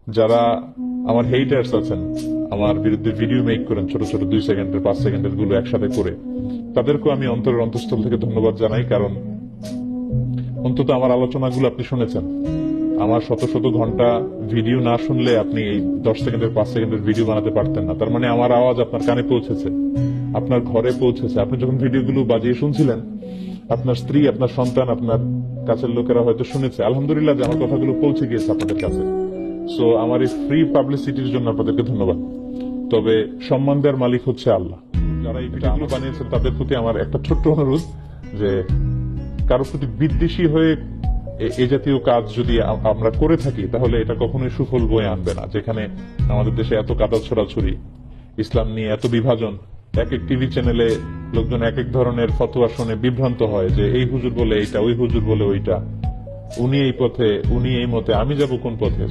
যারা আমার হেটার্স আছেন, আমার বিরুদ্ধে ভিডিও মেক করেন ছোট ছোট 2 সেকেন্ডের 5 সেকেন্ডের গুলো একসাথে করে, তাদেরকেও আমি অন্তরের অন্তঃস্থল থেকে ধন্যবাদ জানাই। কারণ অন্তত আমার আলোচনাগুলো আপনি শুনেছেন। আমার শত শত ঘন্টা ভিডিও না শুনলে আপনি এই 10 সেকেন্ডের 5 সেকেন্ডের ভিডিও বানাতে পারতেন না। তার মানে আমার আওয়াজ আপনার কানে পৌঁছেছে, আপনার ঘরে পৌঁছেছে। আপনি যখন ভিডিওগুলো বাজিয়ে শুনছিলেন, আপনার স্ত্রী, আপনার সন্তান, আপনার কাছের লোকেরা হয়তো শুনেছে। আলহামদুলিল্লাহ যে আমার কথাগুলো পৌঁছে গিয়েছে আপনাদের কাছে। সো আমার এই ফ্রি পাবলিসিটির জন্য আপনাদেরকে ধন্যবাদ। তবে সম্মান দেওয়ার মালিক হচ্ছে আল্লাহ। যারা এই ভিডিওগুলো বানিয়েছেন তাদের প্রতি আমার একটা ছোট্ট অনুরোধ, যে কারোর প্রতি বিদ্বেষী হয়ে এই জাতীয় কাজ যদি আমরা করে থাকি, তাহলে এটা কখনোই সুফল বয়ে আনবে না। যেখানে আমাদের দেশে এত কাদা ছড়াছড়ি, ইসলাম নিয়ে এত বিভাজন, এক এক টিভি চ্যানেলে লোকজন এক এক ধরনের ফতোয়া শুনে বিভ্রান্ত হয় যে এই হুজুর বলে এইটা, ওই হুজুর বলে ওইটা, উনি এই পথে, উনি এই মতে, আমি যাব কোন পথে।